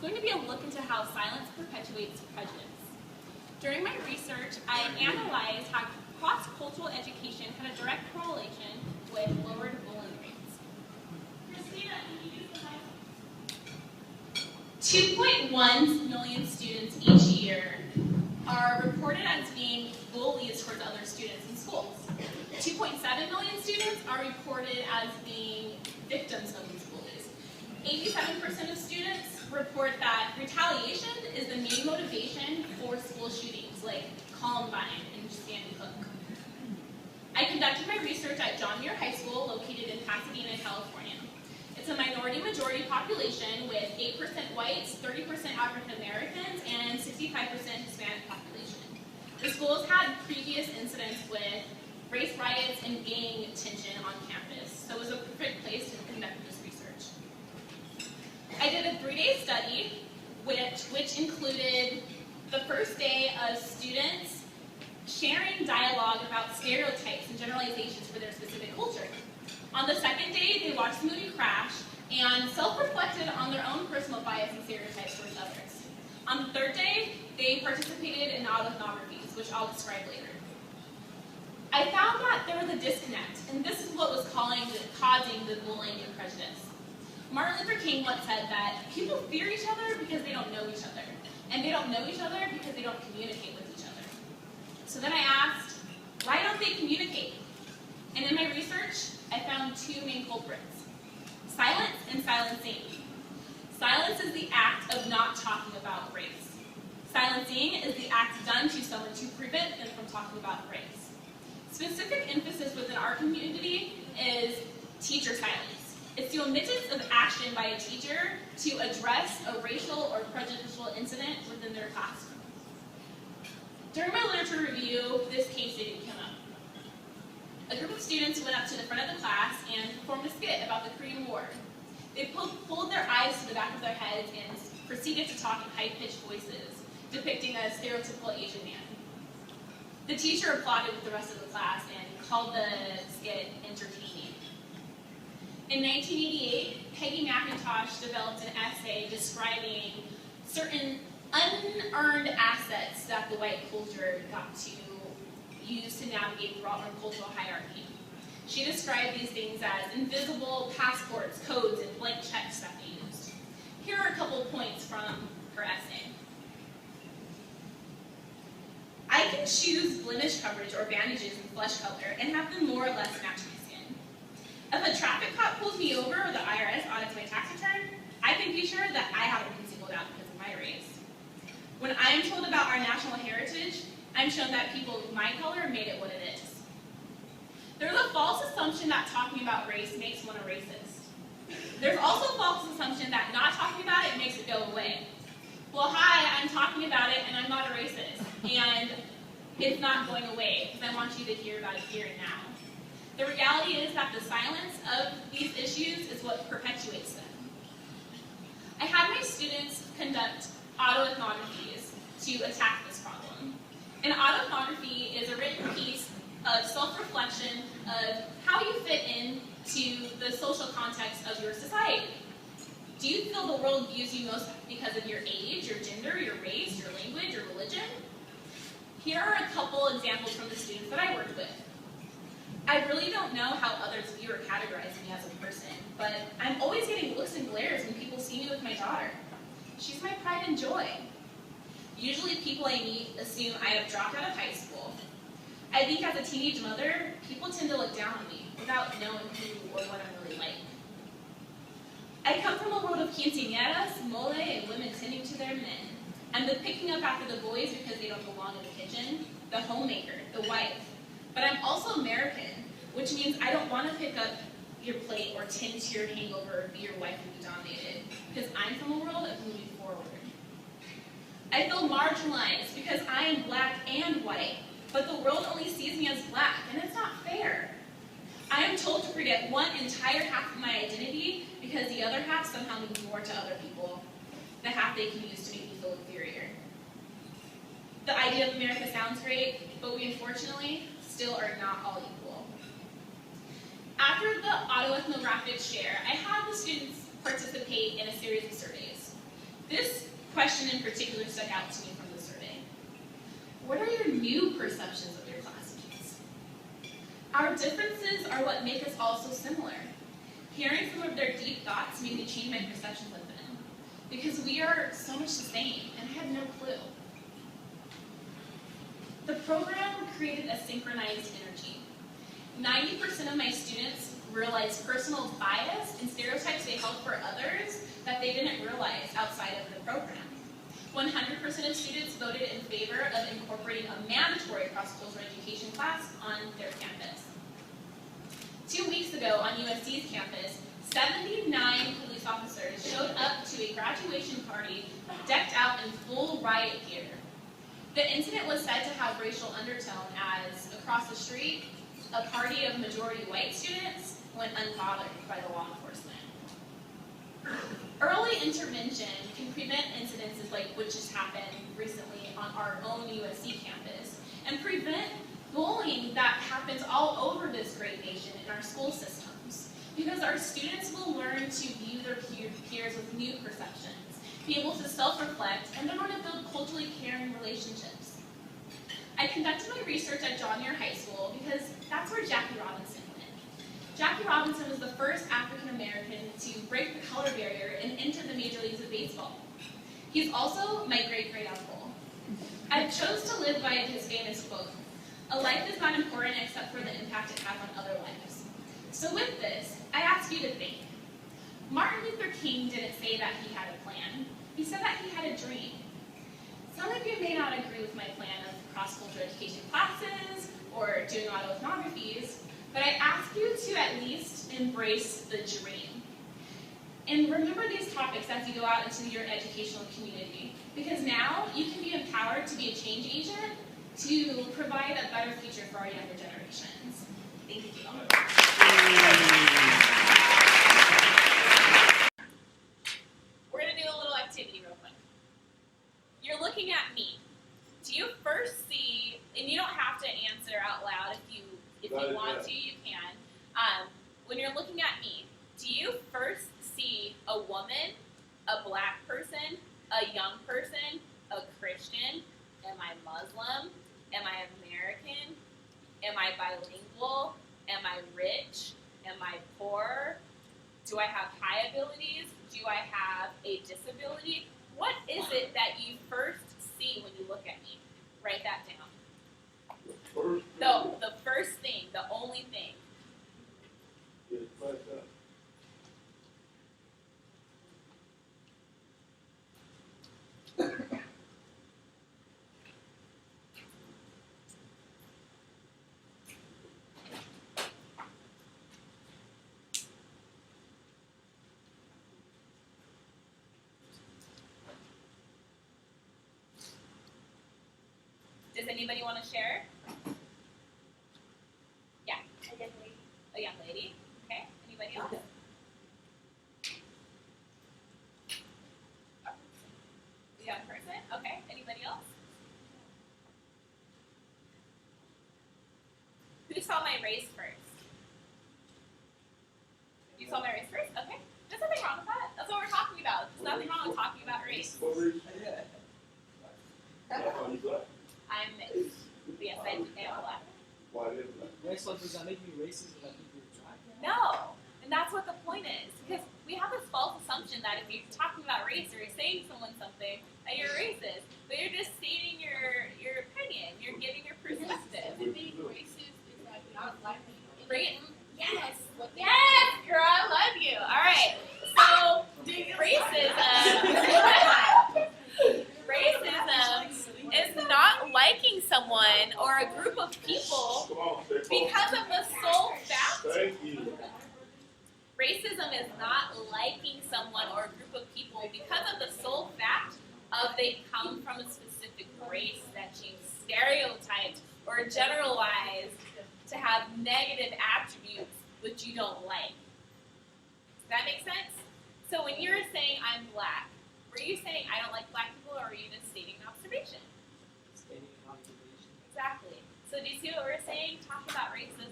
going to be a look into how silence perpetuates prejudice. During my research, I analyzed how cross-cultural education had a direct correlation with lowered bullying rates. Christina, can you use the mic? 2.1 million students each year are reported as being bullies towards other students in schools. 2.7 million students are reported as being victims of these bullies. 87% of students report that retaliation is the main motivation for school shootings like Columbine and Sandy Hook. I conducted my research at John Muir High School, located in Pasadena, California. It's a minority-majority population with 8% whites, 30% African Americans, and 65% Hispanic population. The school has had previous incidents with race riots and gang tension on campus, so it was a perfect place to conduct this research. I did a 3-day study, which included the first day of students sharing dialogue about stereotypes and generalizations for their specific culture. On the second day, they watched the movie Crash and self-reflected on their own personal bias and stereotypes towards others. On the third day, they participated in autoethnographies, which I'll describe later. I found that there was a disconnect, and this is what was causing the bullying and prejudice. Martin Luther King once said that people fear each other because they don't know each other, and they don't know each other because they don't communicate with each other. So then I asked, why don't they communicate? And in my research, I found 2 main culprits: silence and silencing. Silence is the act of not talking about race. Silencing is the act done to someone to prevent them from talking about race. Specific emphasis within our community is teacher silence. It's the omittance of action by a teacher to address a racial or prejudicial incident within their classroom. During my literature review, this case study came up. A group of students went up to the front of the class and performed a skit about the Korean War. They pulled their eyes to the back of their heads and proceeded to talk in high-pitched voices, depicting a stereotypical Asian man. The teacher applauded with the rest of the class and called the skit entertaining. In 1988, Peggy McIntosh developed an essay describing certain unearned assets that the white culture got to use to navigate throughout our cultural hierarchy. She described these things as invisible passports, codes, and blank checks that they used. Here are a couple of points from her essay. I can choose blemish coverage or bandages in flesh color and have them more or less match my skin. If a traffic cop pulls me over or the IRS audits my tax return, I can be sure that I haven't been singled out because of my race. When I am told about our national heritage, I'm shown that people of my color made it what it is. There's a false assumption that talking about race makes one a racist. There's also a false assumption that not talking about it makes it go away. Well, hi, I'm talking about it and I'm not a racist. And it's not going away because I want you to hear about it here and now. The reality is that the silence of these issues is what perpetuates them. I had my students conduct autoethnographies to attack this problem. An autoethnography is a written piece of self-reflection of how you fit into the social context of your society. Do you feel the world views you most because of your age, your gender, your race, your language, your religion? Here are a couple examples from the students that I worked with. I really don't know how others view or categorize me as a person, but I'm always getting looks and glares when people see me with my daughter. She's my pride and joy. Usually people I meet assume I have dropped out of high school. I think as a teenage mother, people tend to look down on me without knowing who or what I'm really like. I come from a world of quinceañeras, mole, and women tending to their men. I'm the picking up after the boys because they don't belong in the kitchen, the homemaker, the wife. But I'm also American, which means I don't want to pick up your plate or tend to your hangover or be your wife and be dominated, because I'm from a world of moving forward. I feel marginalized because I am black and white, but the world only sees me as black, and it's not fair. I am told to forget one entire half of my identity because the other half somehow means more to other people, the half they can use to make me feel inferior. The idea of America sounds great, but we unfortunately still are not all equal. After the autoethnographic share, I had the students participate in a series of surveys. This question in particular stuck out to me from the survey. What are your new perceptions of your classmates? Our differences are what make us all so similar. Hearing some of their deep thoughts made me change my perceptions of them, because we are so much the same, and I had no clue. The program created a synchronized energy. 90% of my students realized personal bias and stereotypes they held for others that they didn't realize outside of the program. 100% of students voted in favor of incorporating a mandatory cross-cultural education class on their campus. 2 weeks ago on USC's campus, 79 police officers showed up to a graduation party decked out in full riot gear. The incident was said to have racial undertone as, across the street, a party of majority white students went unbothered by the law enforcement. Early intervention can prevent incidences like what just happened recently on our own USC campus, and prevent bullying that happens all over this great nation in our school systems, because our students will learn to view their peers with new perceptions, be able to self-reflect, and learn to build culturally caring relationships. I conducted my research at John Muir High School because that's where Jackie Robinson went. Jackie Robinson was the first African American to break the color barrier and enter the major leagues of baseball. He's also my great-great uncle. I chose to live by his famous quote, "A life is not important except for the impact it has on other lives." So with this, I ask you to think. Martin Luther King didn't say that he had a plan. He said that he had a dream. Some of you may not agree with my plan of cross-cultural education classes or doing autoethnographies, but I ask you to at least embrace the dream. And remember these topics as you go out into your educational community, because now you can be empowered to be a change agent to provide a better future for our younger generations. Thank you. We're going to do a little activity real quick. You're looking at me. Do you first see, and you don't have to answer out loud if you want to, you can. When you're looking at me, do you first see a woman, a black person, a young person, a Christian? Am I Muslim? Am I American? Am I bilingual? Am I rich? Am I poor? Do I have high abilities? Do I have a disability? What is it that you first see when you look at me? Write that down. The first thing, the only thing. Does anybody want to share? Yeah. A young lady. A young lady. Okay. Anybody else? A young person. Okay. Anybody else? Who saw my race first? You saw my race first? Okay. There's nothing wrong with that. That's what we're talking about. There's nothing wrong with talking about race. I'm mixed. Yes, I am black. Why is that? Race, like, does that make you racist? Does that make you black? No, and that's what the point is. Because we have this false assumption that if you're talking about race or you're saying someone something, that you're racist. But you're just stating your opinion. You're giving your perspective. Being racist is like not liking Yes. Yes, girl, I love you. All right. So racism is not liking someone or a group of people because of the sole fact. Racism is not liking someone or a group of people because of the sole fact of they come from a specific race that you've stereotyped or generalized to have negative attributes which you don't like. Does that make sense? So when you're saying I'm black, were you saying I don't like black people, or were you just stating an observation? Stating an observation. Exactly. So do you see what we're saying? Talk about racism.